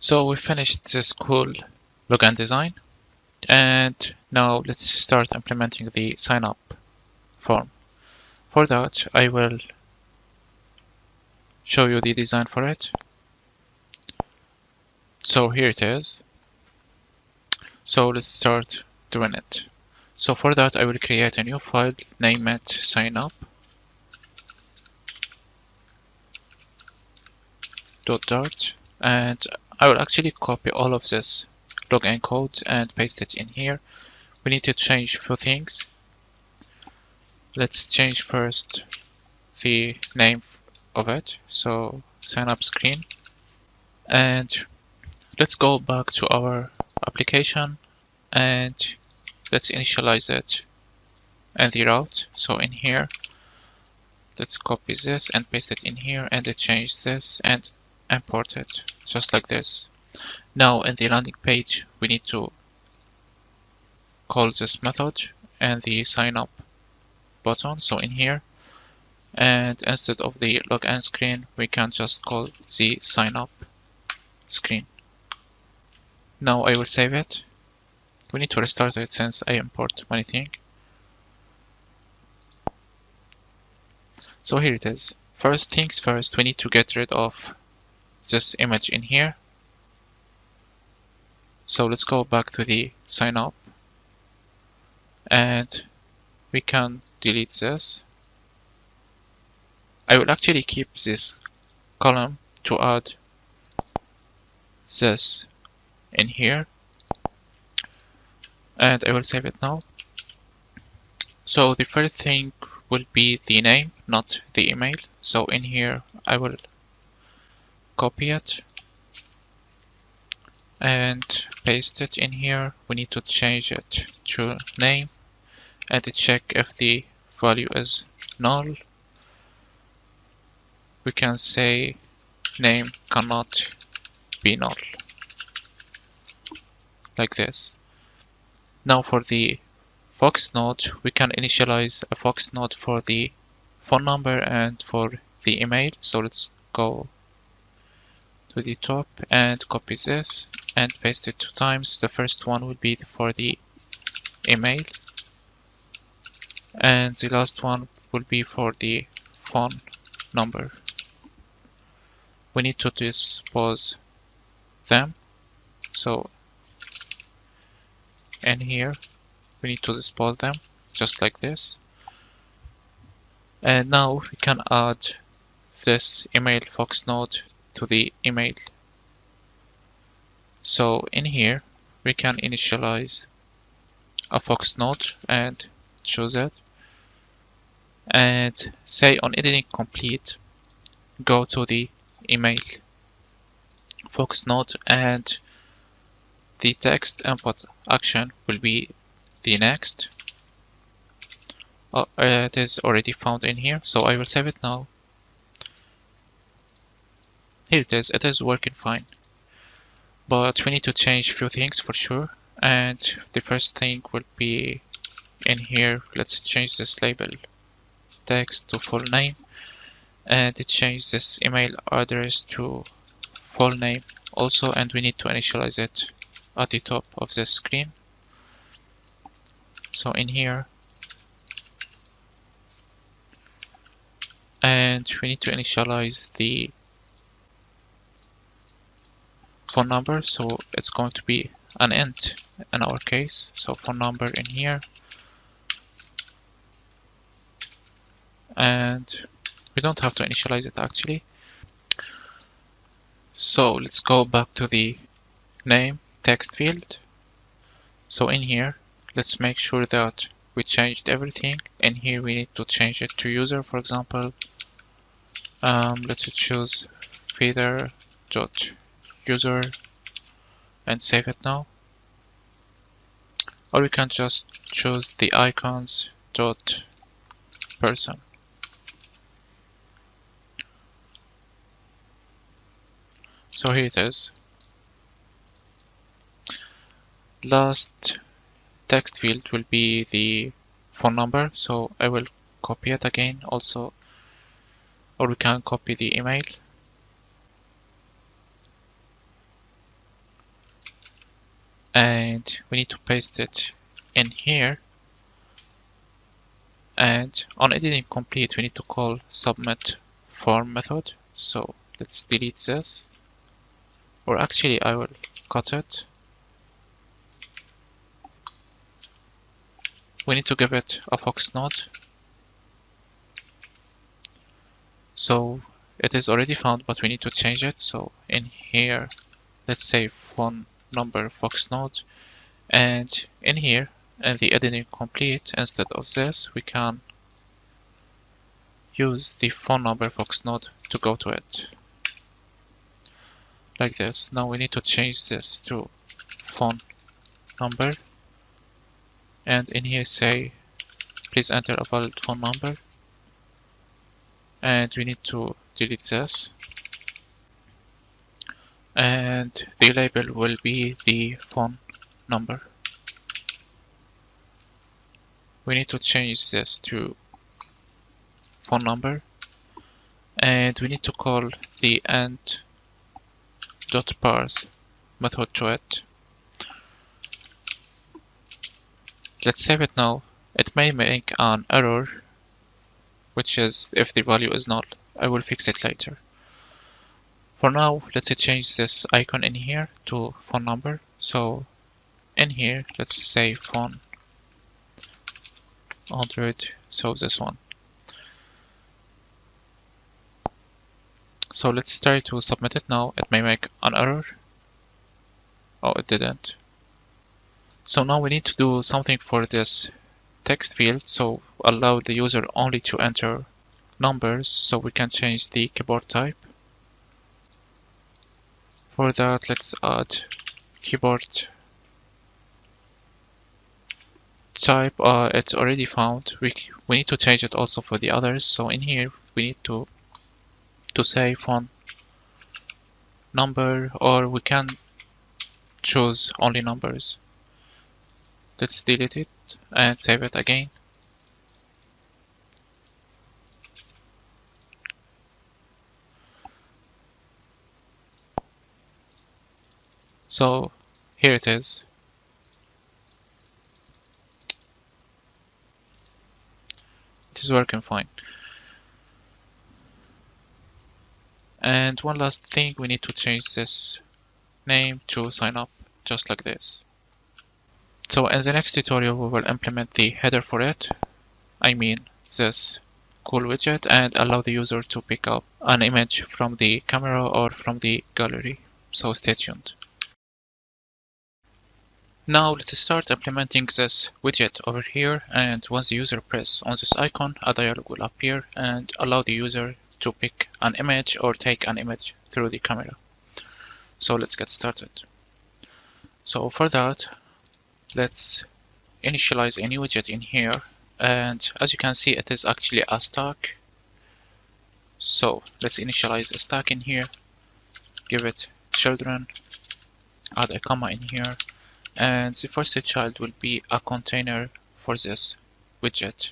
So we finished this cool login design, and now let's start implementing the sign up form. For that, I will show you the design for it. So here it is. So let's start doing it. So for that, I will create a new file, name it signup.dart, and I will actually copy all of this login code and paste it in here. We need to change a few things. Let's change first the name of it, so sign up screen, and let's go back to our application and let's initialize it and the route. So in here, let's copy this and paste it in here, and change this and import it just like this. Now in the landing page, we need to call this method and the sign up button. So in here, and instead of the login screen, we can just call the sign up screen. Now I will save it. We need to restart it since I import many things. So here it is. First things first, we need to get rid of this image in here. So let's go back to the sign up, and we can delete this. I will actually keep this column to add this in here, and I will save it now. So the first thing will be the name, not the email. So in here, I will copy it and paste it in here. We need to change it to name and check if the value is null. We can say name cannot be null, like this. Now for the Fox node, we can initialize a Fox node for the phone number and for the email. So let's go to the top and copy this and paste it 2 times. The first one will be for the email, and the last one will be for the phone number. We need to dispose them. So in here, we need to dispose them just like this. And now we can add this email Fox node to the email. So in here, we can initialize a Fox node and choose it. And say on editing complete, go to the email Fox node, and the text input action will be the next. It is already found in here, so I will save it now. Here it is working fine. But we need to change a few things for sure. And the first thing will be in here. Let's change this label text to full name, and change this email address to full name also, and we need to initialize it at the top of the screen. So in here, and we need to initialize the phone number, so it's going to be an int in our case. So phone number in here, and we don't have to initialize it actually. So let's go back to the name text field. So in here, let's make sure that we changed everything. In here, we need to change it to user, for example. Let's choose feather.user and save it now. Or we can just choose the icons.person. So here it is. Last text field will be the phone number, so I will copy it again also, or we can copy the email. and we need to paste it in here. And on editing complete, we need to call submit form method. So let's delete this, or actually I will cut it. We need to give it a Fox node. So it is already found, but we need to change it. So in here, let's say phone number Fox node, and in here, in the editing complete, instead of this, we can use the phone number Fox node to go to it. Like this. Now we need to change this to phone number, and in here say please enter a valid phone number, and we need to delete this, and the label will be the phone number. We need to change this to phone number, and we need to call the end.parse method to it. Let's save it now. It may make an error, which is if the value is null. I will fix it later. For now, let's change this icon in here to phone number. So in here, let's say phone 100, so this one. So let's try to submit it now. It may make an error. Oh, it didn't. So now we need to do something for this text field. So allow the user only to enter numbers, so we can change the keyboard type. For that, let's add keyboard type. It's already found. We need to change it also for the others. So in here, we need to say phone number, or we can choose only numbers. Let's delete it and save it again. So here it is. It is working fine. And one last thing, we need to change this name to sign up, just like this. So in the next tutorial, we will implement the header for it. I mean this cool widget, and allow the user to pick up an image from the camera or from the gallery. So stay tuned. Now let's start implementing this widget over here, and once the user presses on this icon, a dialog will appear and allow the user to pick an image or take an image through the camera. So let's get started. So for that, let's initialize a new widget in here, and as you can see, it is actually a stack. So let's initialize a stack in here, give it children, add a comma in here, and the first child will be a container for this widget.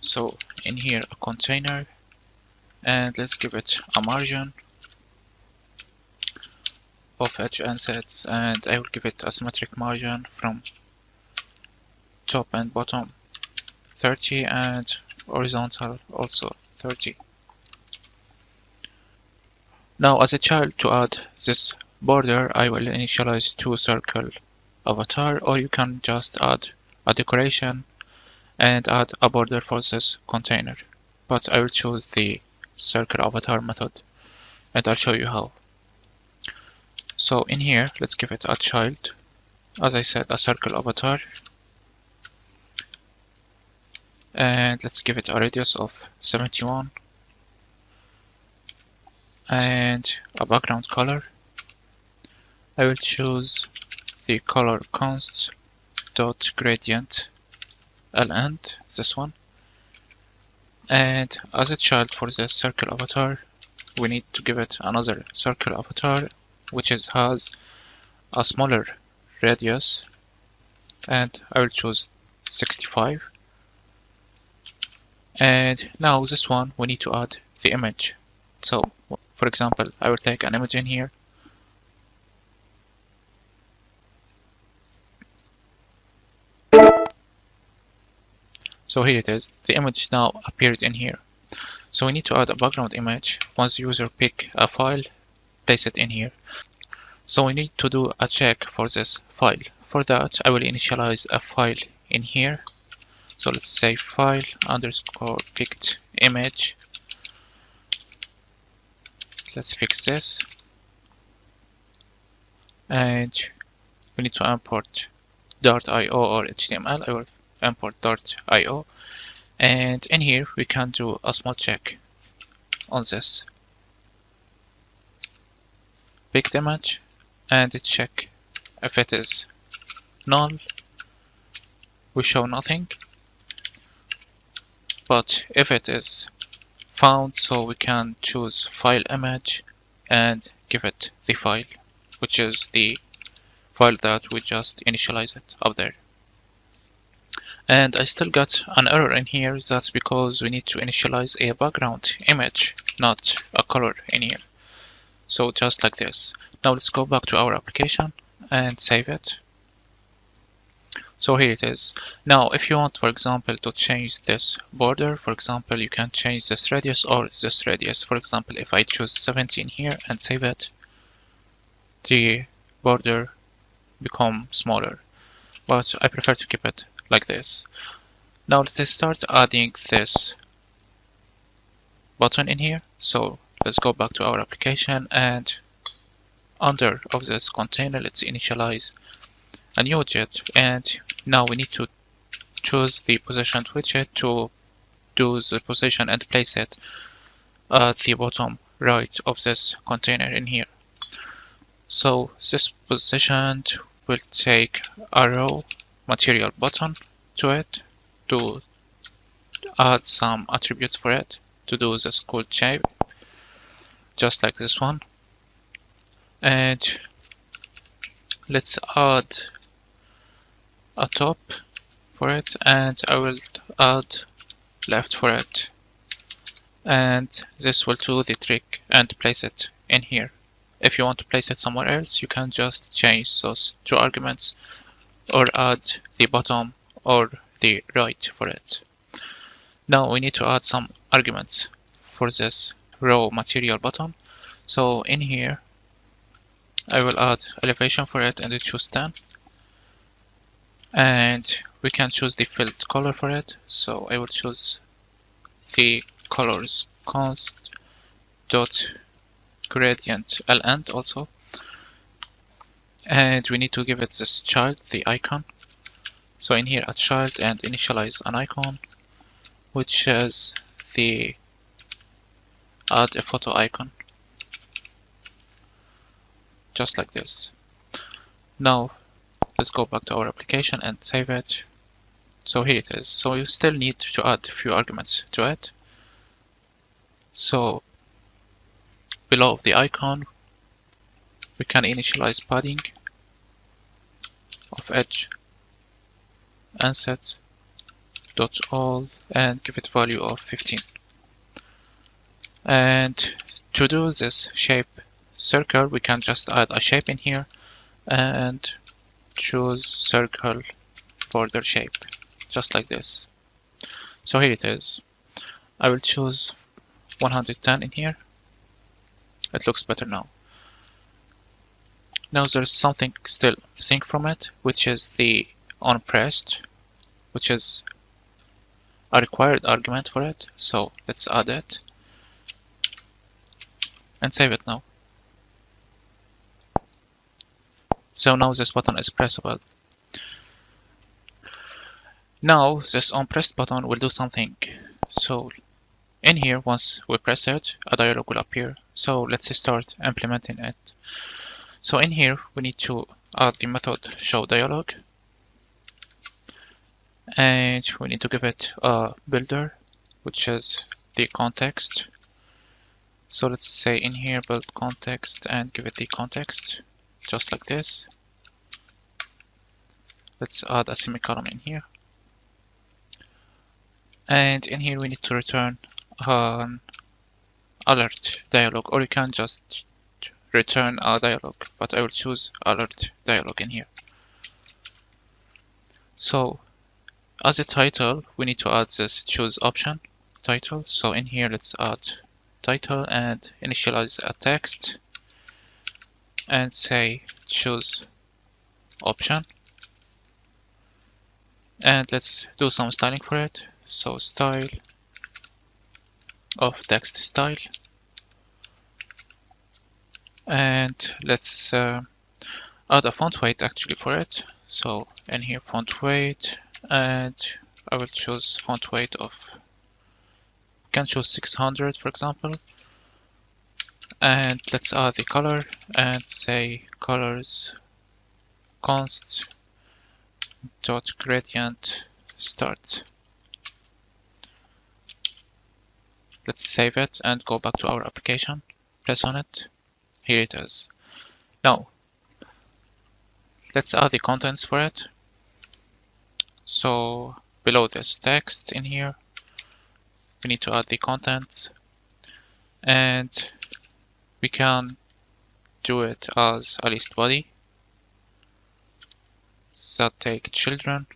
So in here, a container, and let's give it a margin of edge and sets, and I will give it a symmetric margin from top and bottom 30, and horizontal also 30. Now as a child, to add this border, I will initialize two circle avatar, or you can just add a decoration and add a border for this container, but I will choose the circle avatar method, and I'll show you how. So in here, let's give it a child, as I said, a circle avatar, and let's give it a radius of 71 and a background color. I will choose the color const dot gradient ln, this one. And as a child for this circle avatar, we need to give it another circle avatar, which has a smaller radius, and I will choose 65. And now this one, we need to add the image. So for example, I will take an image in here, So here it is. The image now appeared in here. So we need to add a background image. Once the user pick a file, place it in here. So we need to do a check for this file. For that, I will initialize a file in here. So let's say file underscore picked image. Let's fix this. And we need to import .io or HTML. I will import .io. And in here, we can do a small check on this picked image and check if it is null. We show nothing. But if it is found, so we can choose file image and give it the file, which is the file that we just initialized up there. And I still got an error in here. That's because we need to initialize a background image, not a color in here. So just like this. Now let's go back to our application and save it. So here it is. Now if you want, for example, to change this border, for example, you can change this radius or this radius. For example, if I choose 17 here and save it, the border become smaller, but I prefer to keep it like this. Now let's start adding this button in here. So let's go back to our application and under of this container, let's initialize a new widget. And now we need to choose the position widget to do the position and place it at the bottom right of this container in here. So this position will take a row material button to it to add some attributes for it to do this cool shape, just like this one. And let's add a top for it, and I will add left for it, and this will do the trick and place it in here. If you want to place it somewhere else, you can just change those two arguments or add the bottom or the right for it. Now we need to add some arguments for this row material button. So in here I will add elevation for it and choose 10, and we can choose the filled color for it. So I will choose the colors const dot gradient lend also, and we need to give it this child, the icon. So in here, a child, and initialize an icon, which is the add a photo icon, just like this. Now let's go back to our application and save it. So here it is. So you still need to add a few arguments to it. So below the icon, we can initialize padding of edge and set dot all and give it value of 15. And to do this shape circle, we can just add a shape in here and choose circle border shape, just like this. So here it is. I will choose 110 in here. It looks better now. Now there's something still missing from it, which is the onPressed, which is a required argument for it. So let's add it and save it now. So now this button is pressable. Now this onPressed button will do something. So in here, once we press it, a dialog will appear. So let's start implementing it. So in here, we need to add the method showDialog, and we need to give it a builder, which is the context. So let's say in here build context and give it the context, just like this. Let's add a semicolon in here. And in here we need to return an alert dialog, or you can just return a dialog, but I will choose alert dialog in here. So as a title, we need to add this choose option title. So in here, let's add title and initialize a text and say choose option. And let's do some styling for it. So style of text style. And let's add a font weight actually for it. So in here, font weight, and I will choose font weight of, can choose 600 for example. And let's add the color and say colors const dot gradient start. Let's save it and go back to our application. Press on it. Here it is. Now let's add the contents for it. So below this text in here, we need to add the contents, and we can do it as a list body that take children,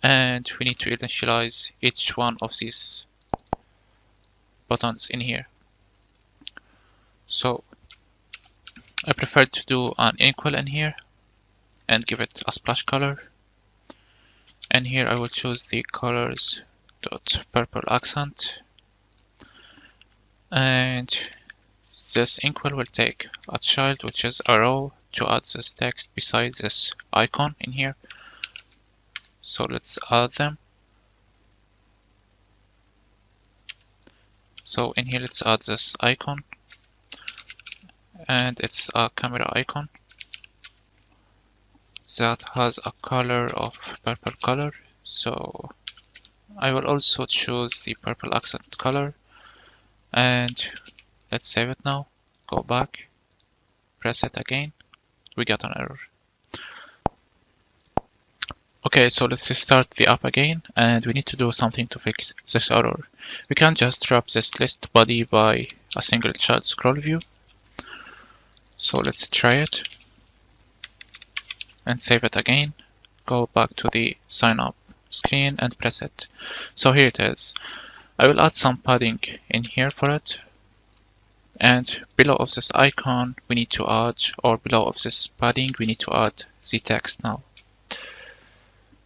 and we need to initialize each one of these buttons in here. So I prefer to do an equal in here and give it a splash color, and here I will choose the colors dot purple accent, and this equal will take a child, which is a row, to add this text beside this icon in here. So let's add them. So in here, let's add this icon, and it's a camera icon that has a color of purple color. So I will also choose the purple accent color, and let's save it now. Go back, press it again. We got an error. Okay, so let's start the app again, and we need to do something to fix this error. We can't just drop this list body by a single child scroll view. So let's try it and save it again. Go back to the sign up screen and press it. So here it is. I will add some padding in here for it. And below of this icon, we need to add, or below of this padding, we need to add the text now.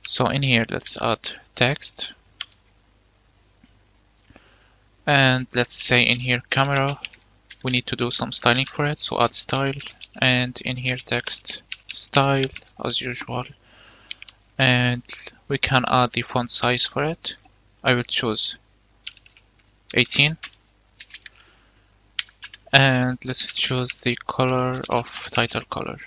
So in here, let's add text. And let's say in here, camera, we need to do some styling for it. So add style, and in here, text style as usual. And we can add the font size for it. I will choose 18. And let's choose the color of title color.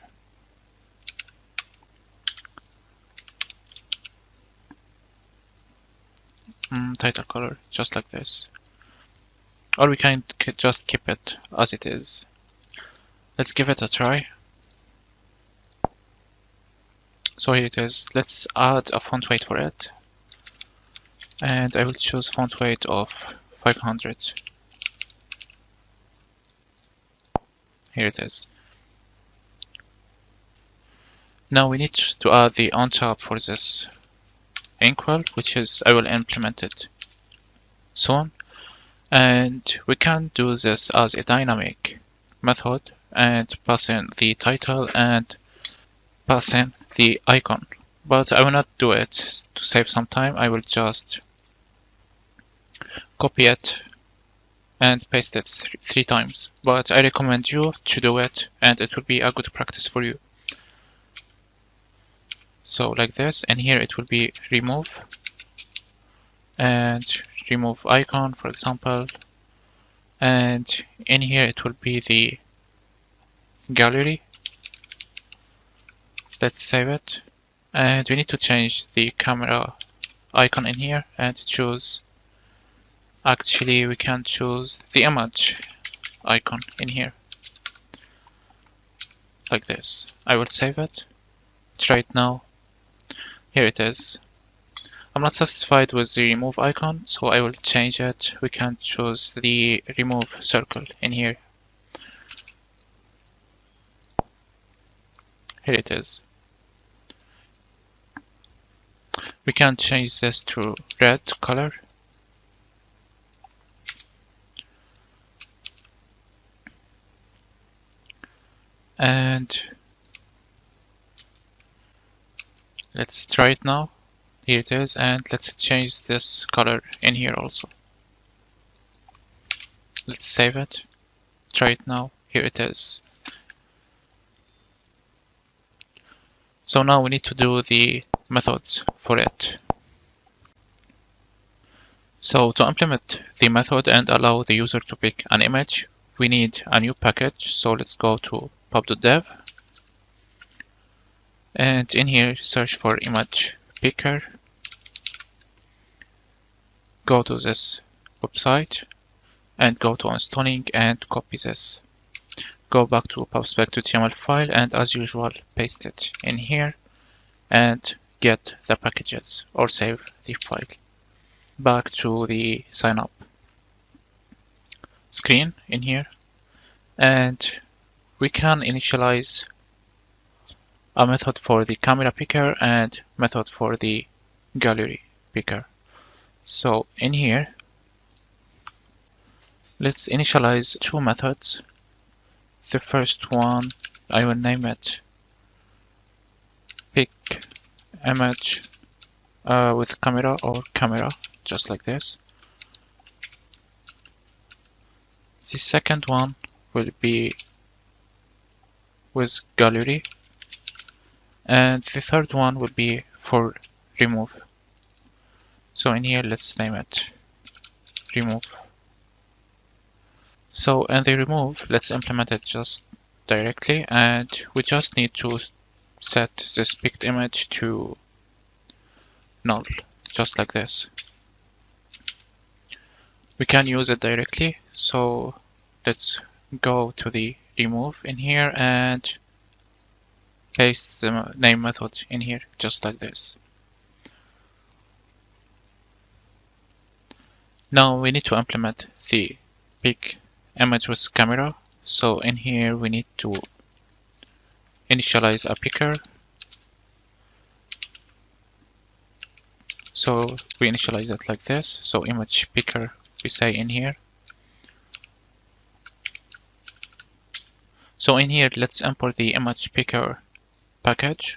Title color, just like this. Or we can just keep it as it is. Let's give it a try. So here it is. Let's add a font weight for it. And I will choose font weight of 500. Here it is. Now we need to add the on top for this equal, which is, I will implement it soon. And we can do this as a dynamic method and pass in the title and pass in the icon. But I will not do it to save some time. I will just copy it and paste it three times. But I recommend you to do it, and it will be a good practice for you. So like this, and here it will be remove and remove icon, for example, and in here it will be the gallery. Let's save it, and we need to change the camera icon in here and choose, actually we can choose the image icon in here like this. I will save it, try it now. Here it is. I'm not satisfied with the remove icon, so I will change it. We can choose the remove circle in here. Here it is. We can change this to red color. And let's try it now. Here it is, and let's change this color in here also. Let's save it. Try it now. Here it is. So now we need to do the methods for it. So to implement the method and allow the user to pick an image, we need a new package. So let's go to pub.dev. And in here, search for image picker. Go to this website and go to installing and copy this. Go back to pubspec.html file and as usual, paste it in here and get the packages or save the file. Back to the sign up screen in here, and we can initialize a method for the camera picker and method for the gallery picker. So in here, let's initialize two methods. The first one, I will name it pick image with camera or camera, just like this. The second one will be with gallery, and the third one will be for remove. So in here, let's name it remove. So in the remove, let's implement it just directly, and we just need to set this picked image to null, just like this. We can use it directly, so let's go to the remove in here and paste the name method in here, just like this. Now we need to implement the pick image with camera. So in here we need to initialize a picker. So we initialize it like this. So image picker we say in here. So in here, let's import the image picker package,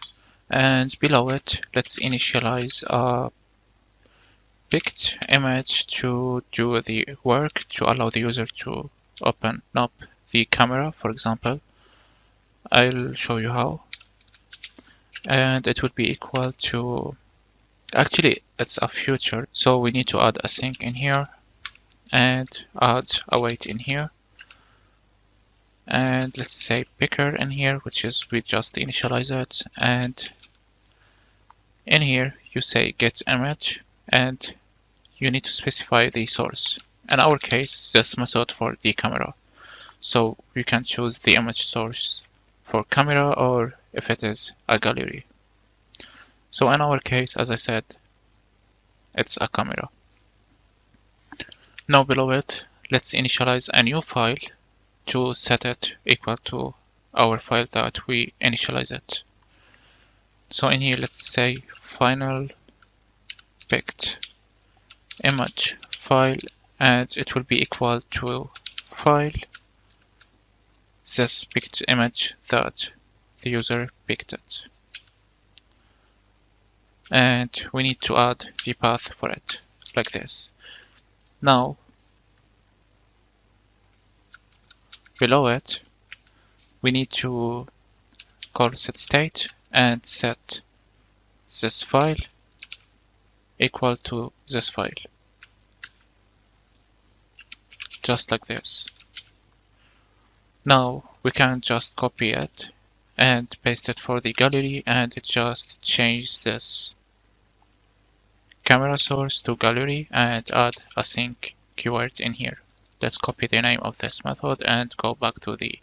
and below it, let's initialize a picked image to do the work to allow the user to open up the camera, for example. I'll show you how. And it would be equal to, actually it's a future, so we need to add a sync in here and add await in here. And let's say picker in here, which is we just initialize it, and in here you say get image and you need to specify the source. In our case, this method for the camera. So you can choose the image source for camera or if it is a gallery. So in our case, as I said, it's a camera. Now below it, let's initialize a new file to set it equal to our file that we initialize it. So in here, let's say final picked image file, and it will be equal to file this picked image that the user picked it. And we need to add the path for it, like this. Now, below it, we need to call set state and set this file equal to this file, just like this. Now we can just copy it and paste it for the gallery, and it just change this camera source to gallery and add a sync keyword in here. Let's copy the name of this method and go back to the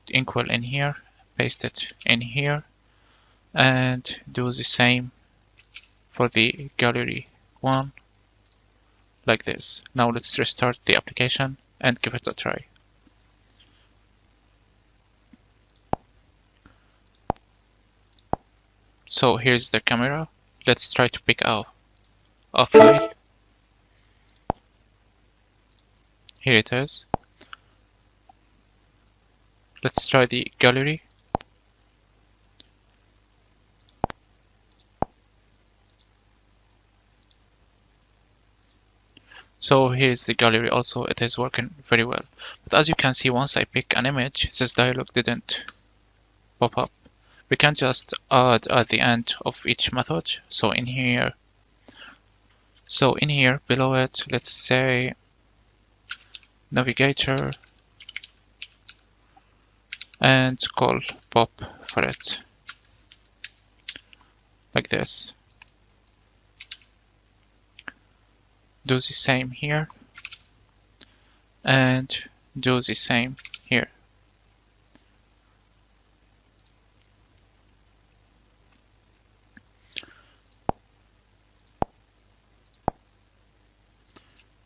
inkwell in here, paste it in here, and do the same for the gallery one, like this. Now let's restart the application and give it a try. So here's the camera, let's try to pick out a file. Here it is. Let's try the gallery. So here's the gallery also, it is working very well. But as you can see, once I pick an image, this dialog didn't pop up. We can just add at the end of each method. So in here below it, let's say navigator and call pop for it. Like this. Do the same here and do the same here.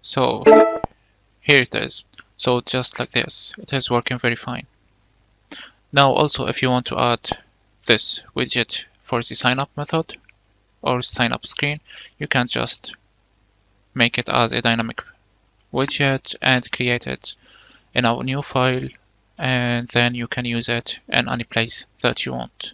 So here it is. So just like this, it is working very fine. Now also, if you want to add this widget for the sign up method or sign up screen, you can just make it as a dynamic widget and create it in a new file, and then you can use it in any place that you want.